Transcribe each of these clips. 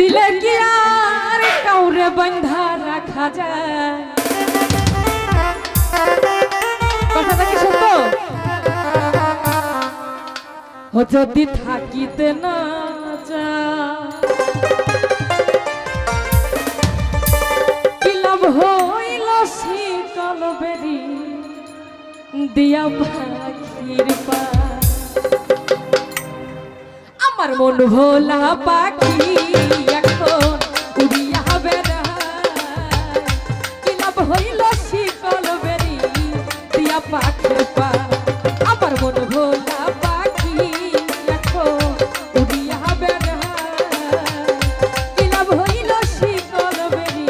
দিলে কি আর কাউরে বন্ধা রাখা যায়? কথাটা কি সত্য? ও যদি থাকিতে না যা কি লাভ হইল শীতল বেরি দিয়া পাখির পা। আমার মন ভোলা পাখি এখন উড়িয়া বেড়ায়, কি লাভ হইল শীতল বেরি দিয়া পাখির পা। আমার মন ভোলা পাখি এখন উড়িয়া বেড়ায়, কি লাভ হইল শীতল বেরি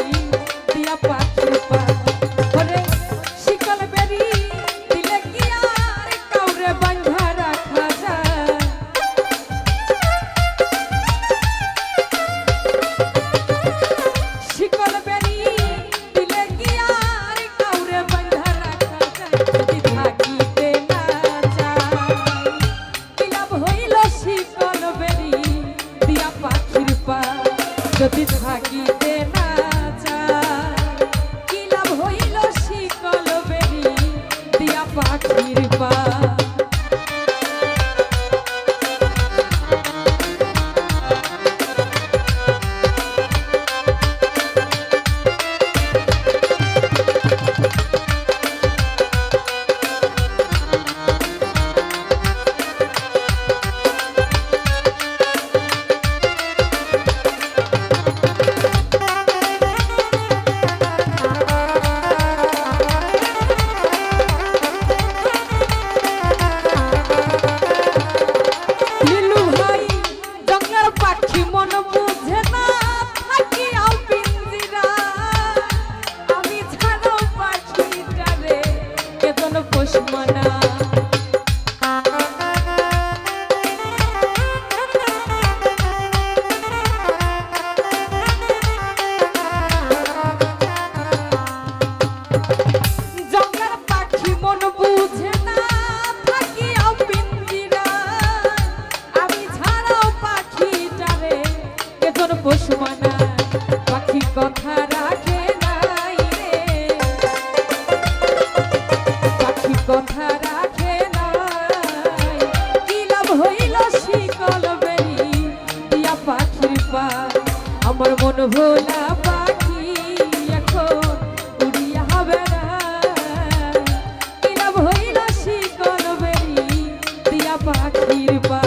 দিয়া পাখির পা। ওরে শীতল বেরি দিলে কি আর কাউরে বাঁধা রাখা যায়? শিকল বেরি দিলে কি আর কাউরে বাঁধা রাখা যায়? যদি থাকিতে না যায় কি লাভ হইল শিকল বেরি দিয়া পাখির পা। যদি থাকিতে না যায় কি লাভ হইল শিকল বেরি দিয়া পাখির পা। পাখি কথা রাখে নাই রে, পাখি কথা রাখে নাই, কি লাভ হইল শিকল বেরি দিয়া পাখির পা। আমার মন ভোলা পাখি এখন উড়িয়া বেড়ায়, কি লাভ হইল শিকল বেরি দিয়া পাখির পা।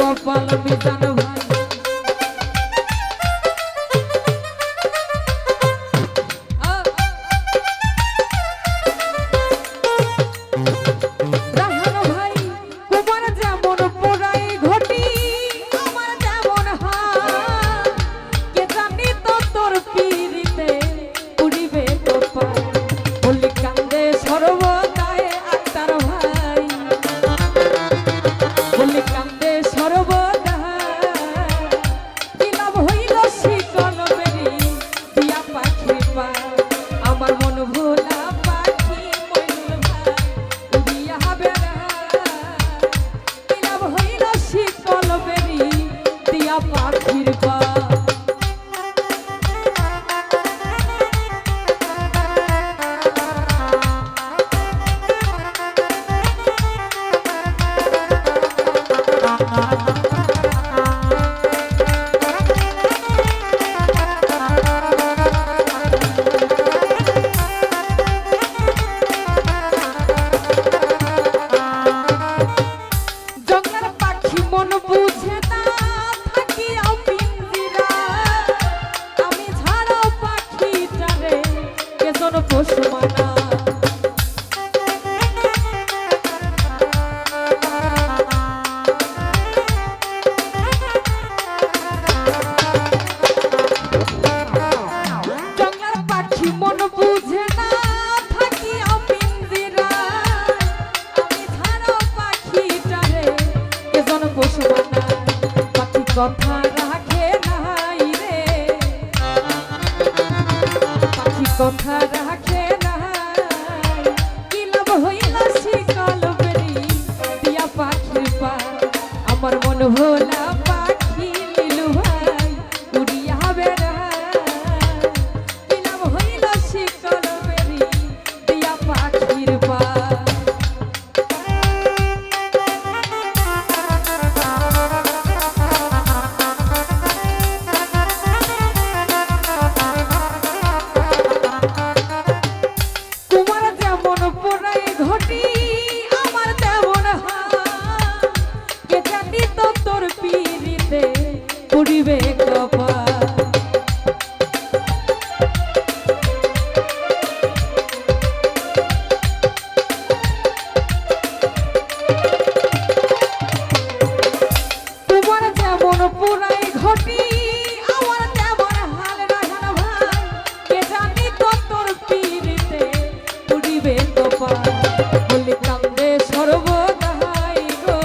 কপাল মিজান ভাই রাহান ভাই তোমার যেমন পোড়াই ঘটি আমার যেমন হাত কে জানি তো তোর পিরিতে উড়িবে কপাল বলি কান্দে সর্বদাই আক্তার ভাই বলি কান্দে সর্বদা কি লাভ হইল শিকল বেরি দিয়া পাখি পা আমার মন ভোলা পাখি মইনুল ভাই উড়িয়া বেড়া কি লাভ হইল শিকল বেরি দিয়া পাখির পা জঙ্গলের পাখি মন বুঝে না থাকিয়া পিঞ্জিরা আমি ছাড়াও পাখিটারে কেজন পশু মানা জঙ্গলের পাখি মন বুঝে না থাকিয়া পিঞ্জিরা আমি ছাড়াও পাখিটারে কেজন পশু মানা পাখি কথা রাখে নাই রে পাখি কথা রাখে নাই কি লাভ হইল শিকল বেরি দিয়া পাখির পা আমার মন ভোলা পাখি নীলু ভাই উড়িয়া বেড়ায় কি লাভ হইল শিকল বেরি দিয়া পাখির পা তোমার যেমন পোড়াই ঘটি আমার তেমন হাত কে জানি তো তোর পিরিতে পুরিবে কপাল তোমার যেমন পোড়াই ঘটি আমার তেমন হাল রাখান ভাই কে জানি তো তোর পিরিতে পুরিবে কপাল বলি কান্দে সর্বদাই গো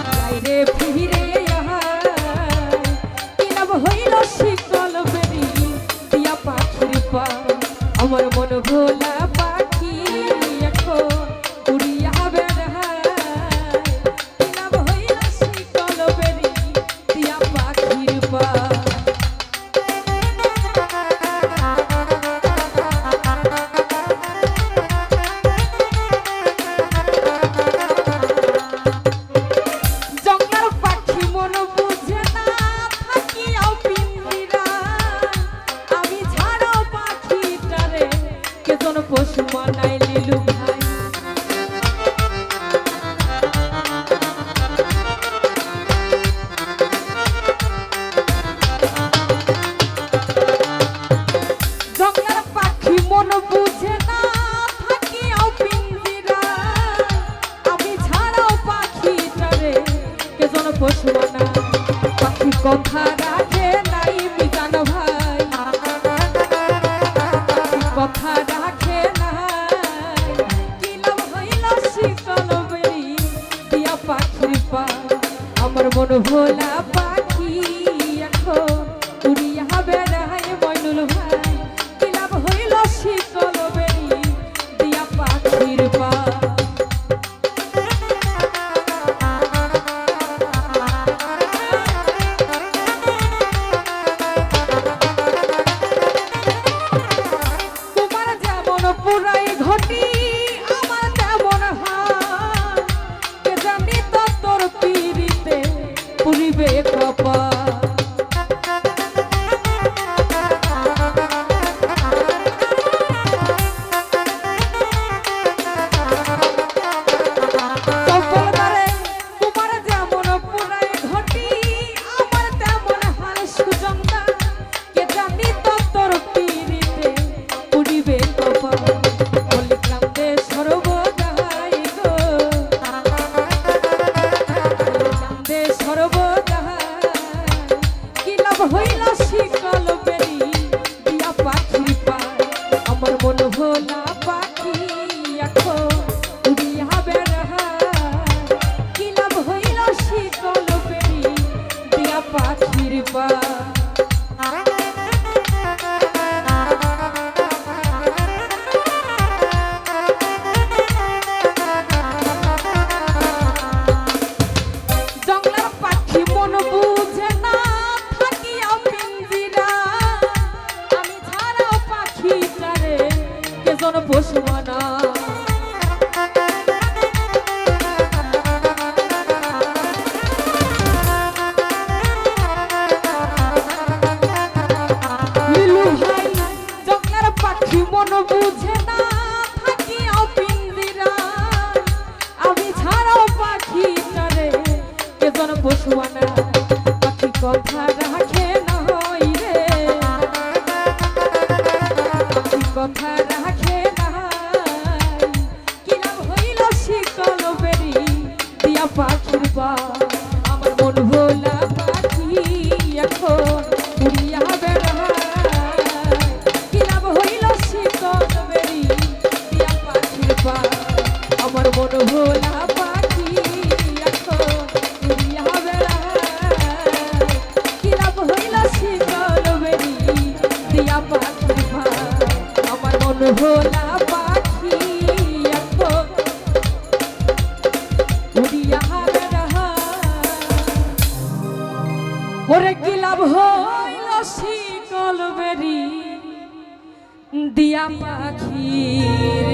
বাইরে ফিরে আয় কি লাভ হইল শিকল বেরি দিয়া পাখির পা আমার মন ভোলা পাখি এখন উড়িয়া বেড়ায় কি লাভ হইল শিকল বেরি দিয়া পাখির পা জঙ্গলের পাখি মন বুঝে না থাকিয়াও পিঞ্জিরা আমি ছাড়াও পাখিটারে কেজন পশু মানাই লিলু ভাই জঙ্গলের পাখি মন বুঝে না থাকিয়াও পিঞ্জিরা আমি ছাড়াও পাখিটারে কেজন পশু মানা পাখি কথা রাখে নাই মিজান ভাই পাখি কথা রাখে নাই কি লাভ হইল শিকল বেরি দিয়া পাখির পা আমার মন ভোলা পাখি এখন উড়িয়া বেড়ায় মইনুল ভাই কি লাভ হইল শিকল বেরি দিয়া পাখির পা তোমার যেমন পোড়াই ঘটি আমার তেমন হাত কে জানি তো তোর পিরিতে পুরিবে কপাল কি লাভ হইল শিকল বেরি দিয়া পাখির পায় আমার মন ভোলা পাখি এখন উড়িয়া বেড়ায় কি লাভ হইল শিকল বেরি দিয়া পাখির পায় পশুমানা লিলু ভাই জঙ্গলের পাখি মন বুঝে না থাকি পিঞ্জিরা আমি ছাড়াও পাখি চরে কেজন পশুমানা পাখি কথা রাখে না হই রে পাখি কথা রাখে পাখির পা আমার মন ভোলা পাখি এখন উড়িয়া বেড়ায় কি লাভ হইল শীতল বেরি দিয়া পাখির পা আমার মন ভোলা পাখি এখন উড়িয়া বেড়ায় কি লাভ হইল শীতল বেরি দিয়া পাখির পা আমার মন ভোলা পাখি এখন ওরে কি লাভ হইল শিকল বেরি দিয়া পাখির